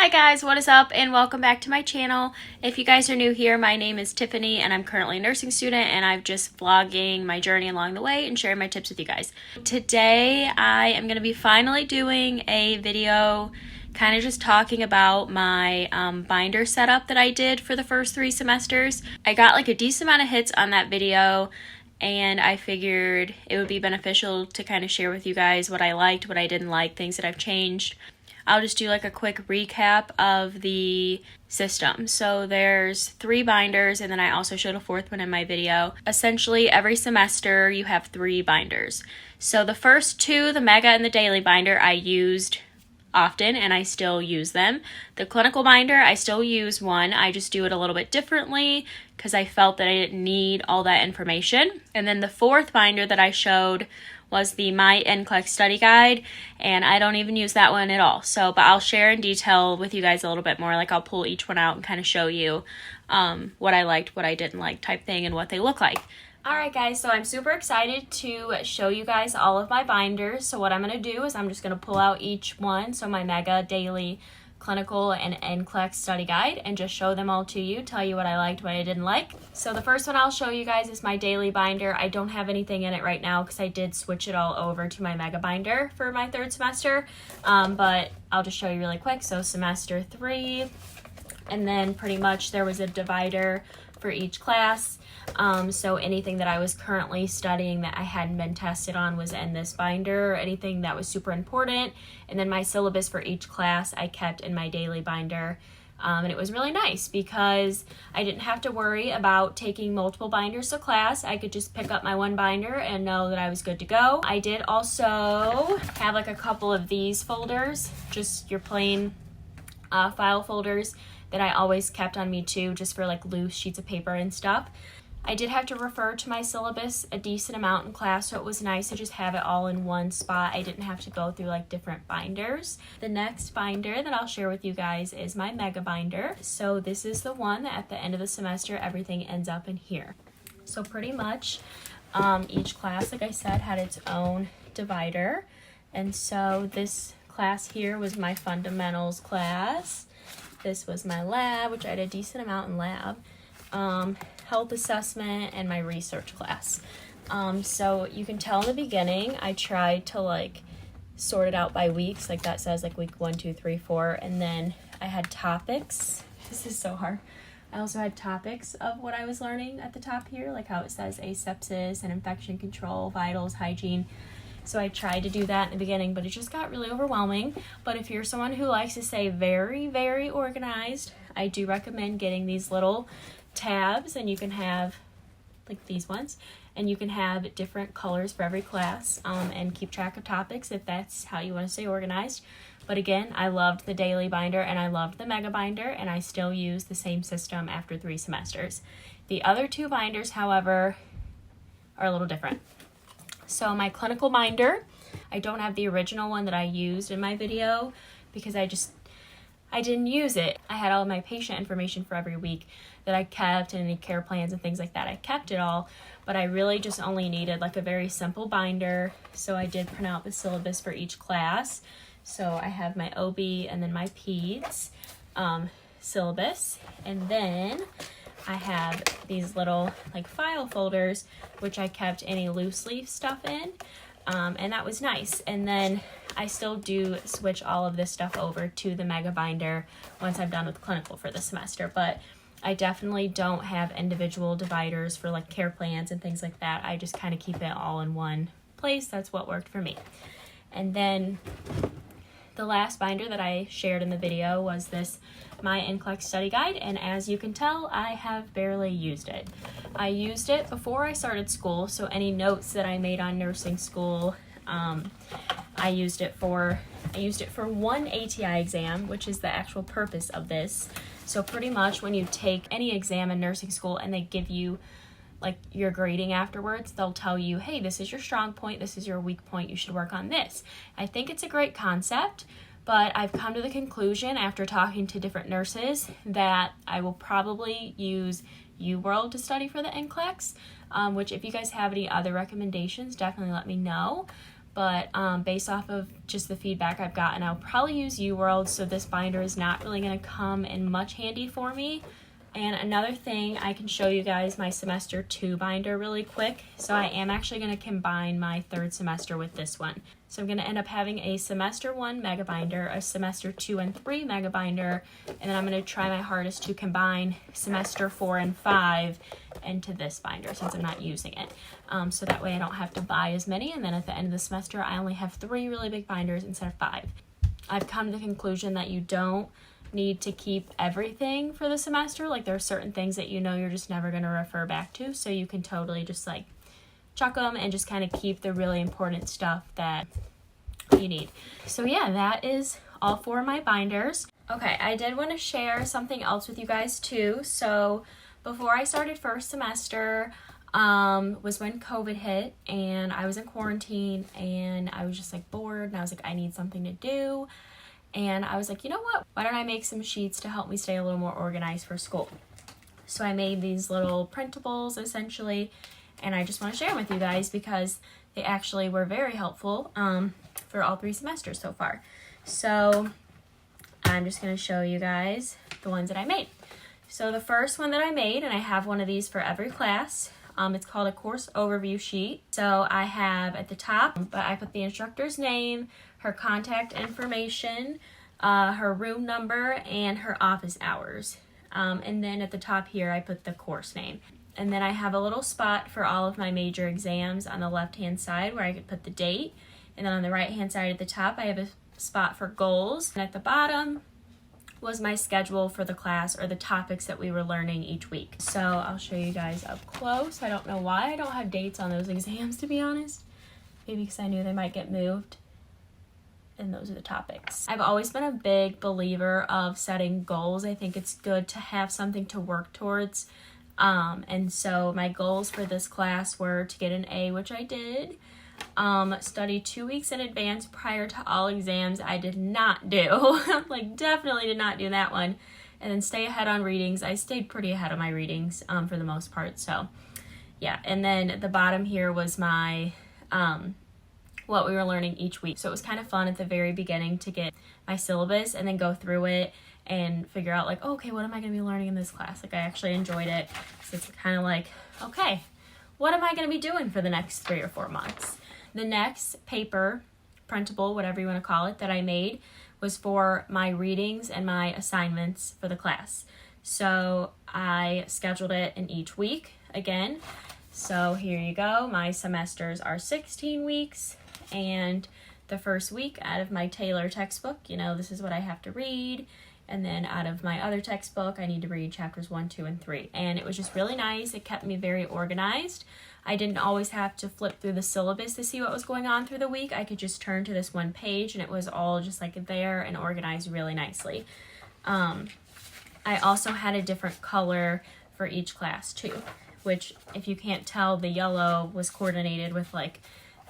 Hi guys, what is up and welcome back to my channel. If you guys are new here, my name is Tiffany and I'm currently a nursing student and I'm just vlogging my journey along the way and sharing my tips with you guys. Today I am going to be finally doing a video kind of just talking about my binder setup that I did for the first 3 semesters. I got like a decent amount of hits on that video and I figured it would be beneficial to kind of share with you guys what I liked, what I didn't like, things that I've changed. I'll just do like a quick recap of the system. So there's 3 binders and then I also showed a 4th one in my video. Essentially every semester you have 3 binders. So the first 2, the mega and the daily binder, I used often and I still use them. The clinical binder, I still use one. I just do it a little bit differently because I felt that I didn't need all that information. And then the 4th binder that I showed was the My NCLEX study guide, and I don't even use that one at all. But I'll share in detail with you guys a little bit more. Like I'll pull each one out and kind of show you what I liked, what I didn't like type thing, and what they look like. Alright guys, so I'm super excited to show you guys all of my binders. So what I'm going to do is I'm just going to pull out each one, so my mega, daily, clinical, and NCLEX study guide, and just show them all to you, tell you what I liked, what I didn't like. So the first one I'll show you guys is my daily binder. I don't have anything in it right now because I did switch it all over to my mega binder for my 3rd semester, but I'll just show you really quick. So semester 3, and then pretty much there was a divider for each class. So anything that I was currently studying that I hadn't been tested on was in this binder, anything that was super important. And then my syllabus for each class I kept in my daily binder. And it was really nice because I didn't have to worry about taking multiple binders to class. I could just pick up my one binder and know that I was good to go. I did also have like a couple of these folders, just your plain file folders that I always kept on me too, just for like loose sheets of paper and stuff. I did have to refer to my syllabus a decent amount in class, so it was nice to just have it all in one spot. I didn't have to go through like different binders. The next binder that I'll share with you guys is my mega binder. So this is the one that at the end of the semester everything ends up in here. So pretty much each class, like I said, had its own divider. And so this class here was my fundamentals class. This was my lab, which I had a decent amount in lab. Health assessment, and my research class. So you can tell in the beginning I tried to like sort it out by weeks, like that says like week 1, 2, 3, 4, and then I had topics. This is so hard. I also had topics of what I was learning at the top here, like how it says asepsis and infection control, vitals, hygiene. So I tried to do that in the beginning, but it just got really overwhelming. But if you're someone who likes to stay very, very organized, I do recommend getting these little tabs, and you can have like these ones, and you can have different colors for every class and keep track of topics if that's how you want to stay organized. But again, I loved the daily binder and I loved the mega binder, and I still use the same system after 3 semesters. The other 2 binders, however, are a little different. So my clinical binder, I don't have the original one that I used in my video because I didn't use it. I had all of my patient information for every week that I kept, and any care plans and things like that. I kept it all, but I really just only needed like a very simple binder. So I did print out the syllabus for each class. So I have my OB and then my peds syllabus. And then I have these little like file folders, which I kept any loose leaf stuff in. And that was nice. And then I still do switch all of this stuff over to the mega binder once I'm done with clinical for the semester, but I definitely don't have individual dividers for like care plans and things like that. I just kind of keep it all in one place. That's what worked for me. And then the last binder that I shared in the video was this My NCLEX study guide, and as you can tell, I have barely used it. I used it before I started school, so any notes that I made on nursing school, I used it for one ATI exam, which is the actual purpose of this. So pretty much when you take any exam in nursing school and they give you like your grading afterwards, they'll tell you, hey, this is your strong point, this is your weak point, you should work on this. I think it's a great concept, but I've come to the conclusion after talking to different nurses that I will probably use UWorld to study for the NCLEX, which if you guys have any other recommendations, definitely let me know. but based off of just the feedback I've gotten, I'll probably use UWorld, so this binder is not really going to come in much handy for me. And another thing, I can show you guys my semester 2 binder really quick. So I am actually going to combine my 3rd semester with this one. So I'm going to end up having a semester 1 mega binder, a semester 2 and 3 mega binder, and then I'm going to try my hardest to combine semester 4 and 5 into this binder since I'm not using it. So that way I don't have to buy as many, and then at the end of the semester I only have 3 really big binders instead of 5. I've come to the conclusion that you don't need to keep everything for the semester. Like, there are certain things that you know you're just never going to refer back to, so you can totally just like chuck them and just kind of keep the really important stuff that you need. So yeah, that is all 4 of my binders. Okay, I did want to share something else with you guys too. So before I started first semester was when COVID hit, and I was in quarantine, and I was just like bored, and I was like, I need something to do. And I was like, you know what? Why don't I make some sheets to help me stay a little more organized for school? So I made these little printables essentially, and I just want to share them with you guys because they actually were very helpful for all 3 semesters so far. So I'm just going to show you guys the ones that I made. So the first one that I made, and I have one of these for every class, it's called a course overview sheet. So I have at the top, but I put the instructor's name, her contact information, her room number, and her office hours. And then at the top here, I put the course name. And then I have a little spot for all of my major exams on the left-hand side where I could put the date. And then on the right-hand side at the top, I have a spot for goals. And at the bottom was my schedule for the class, or the topics that we were learning each week. So I'll show you guys up close. I don't know why I don't have dates on those exams, to be honest. Maybe because I knew they might get moved. And those are the topics. I've always been a big believer of setting goals. I think it's good to have something to work towards. And so my goals for this class were to get an A, which I did. Study 2 weeks in advance prior to all exams. I did not do. Like, definitely did not do that one. And then stay ahead on readings. I stayed pretty ahead of my readings for the most part. So yeah, and then at the bottom here was my what we were learning each week. So it was kind of fun at the very beginning to get my syllabus and then go through it and figure out like, oh, okay, what am I going to be learning in this class? Like, I actually enjoyed it. So it's kind of like, okay, what am I going to be doing for the next 3 or 4 months? The next paper, printable, whatever you want to call it, that I made was for my readings and my assignments for the class. So I scheduled it in each week again. So here you go. My semesters are 16 weeks, and the first week out of my Taylor textbook, you know, this is what I have to read. And then out of my other textbook, I need to read chapters 1, 2, and 3. And it was just really nice. It kept me very organized. I didn't always have to flip through the syllabus to see what was going on through the week. I could just turn to this one page, and it was all just like there and organized really nicely. I also had a different color for each class too, which, if you can't tell, the yellow was coordinated with like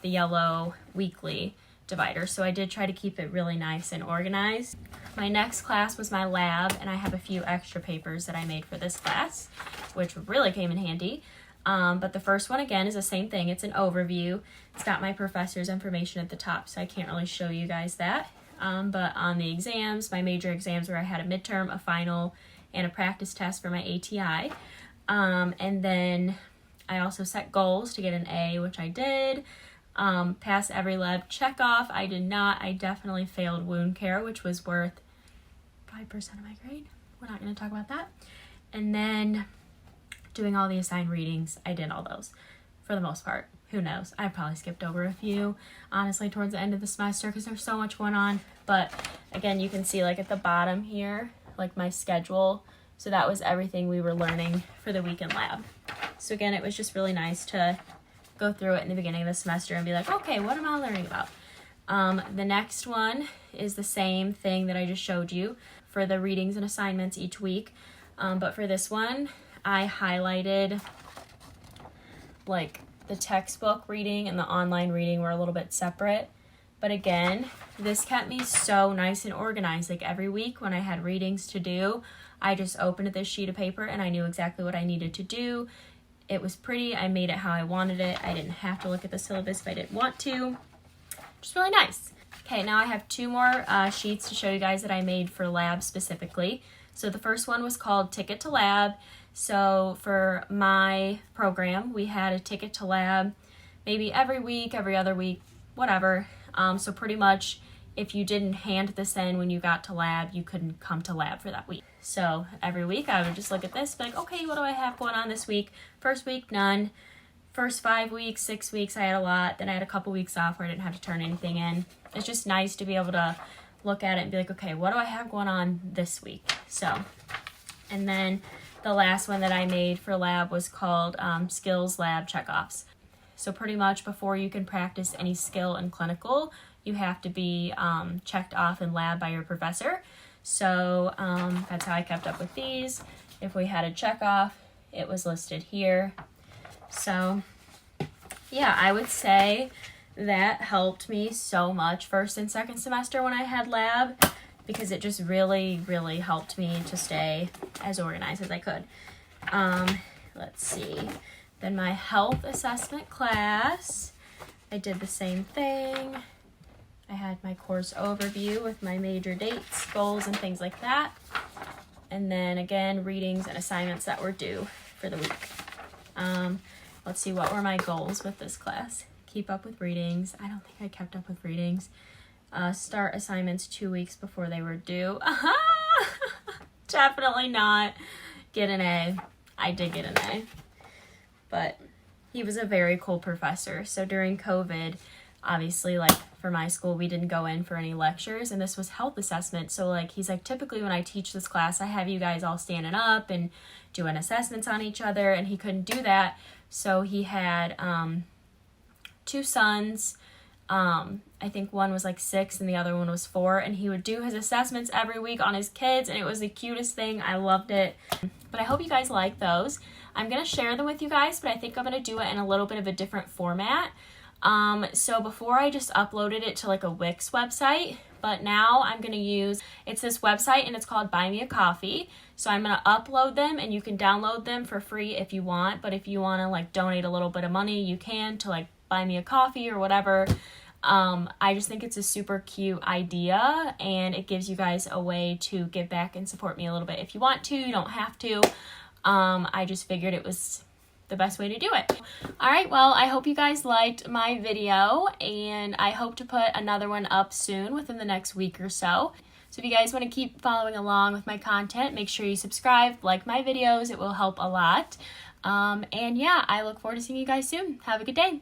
the yellow weekly divider. So I did try to keep it really nice and organized. My next class was my lab, and I have a few extra papers that I made for this class, which really came in handy. But the first one, again, is the same thing. It's an overview. It's got my professor's information at the top, so I can't really show you guys that. But on the exams, my major exams where I had a midterm, a final, and a practice test for my ATI. And then I also set goals to get an A, which I did. Pass every lab check off. I did not. I definitely failed wound care, which was worth 5% of my grade. We're not going to talk about that. And then doing all the assigned readings, I did all those for the most part. Who knows? I probably skipped over a few, honestly, towards the end of the semester because there's so much going on. But again, you can see like at the bottom here, like my schedule. So that was everything we were learning for the week in lab. So again, it was just really nice to go through it in the beginning of the semester and be like, okay, what am I learning about? The next one is the same thing that I just showed you for the readings and assignments each week. But for this one, I highlighted like the textbook reading and the online reading were a little bit separate. But again, this kept me so nice and organized. Like every week when I had readings to do, I just opened this sheet of paper and I knew exactly what I needed to do. It was pretty. I made it how I wanted it. I didn't have to look at the syllabus if I didn't want to. which is really nice. Okay, now I have 2 more sheets to show you guys that I made for lab specifically. So the first one was called Ticket to Lab. So for my program, we had a ticket to lab maybe every week, every other week, whatever. So pretty much if you didn't hand this in when you got to lab, you couldn't come to lab for that week. So every week I would just look at this, be like, okay, what do I have going on this week? First week, none. First 5 weeks, 6 weeks, I had a lot. Then I had a couple weeks off where I didn't have to turn anything in. It's just nice to be able to look at it and be like, okay, what do I have going on this week? So, and then the last one that I made for lab was called Skills Lab Checkoffs. So pretty much before you can practice any skill in clinical, you have to be checked off in lab by your professor. So that's how I kept up with these. If we had a check off, it was listed here. So yeah, I would say that helped me so much first and second semester when I had lab, because it just really, really helped me to stay as organized as I could. Let's see. Then my health assessment class, I did the same thing. I had my course overview with my major dates, goals, and things like that. And then again, readings and assignments that were due for the week. Let's see, what were my goals with this class? Keep up with readings. I don't think I kept up with readings. Start assignments 2 weeks before they were due. Definitely not. Get an A. I did get an A. But he was a very cool professor. So during COVID, obviously, like for my school, we didn't go in for any lectures, and this was health assessment. So like, he's like, typically when I teach this class, I have you guys all standing up and doing assessments on each other, and he couldn't do that. So he had 2 sons. I think one was like 6 and the other one was 4, and he would do his assessments every week on his kids, and it was the cutest thing. I loved it. But I hope you guys like those. I'm going to share them with you guys, but I think I'm going to do it in a little bit of a different format. So before I just uploaded it to like a Wix website, but now I'm going to use, it's this website and it's called Buy Me a Coffee. So I'm going to upload them, and you can download them for free if you want, but if you want to like donate a little bit of money, you can, to like buy me a coffee or whatever. I just think it's a super cute idea, and it gives you guys a way to give back and support me a little bit. If you want to, you don't have to. I just figured it was the best way to do it. All right, well, I hope you guys liked my video, and I hope to put another one up soon within the next week or so. So if you guys want to keep following along with my content, make sure you subscribe, like my videos. It will help a lot. And yeah, I look forward to seeing you guys soon. Have a good day.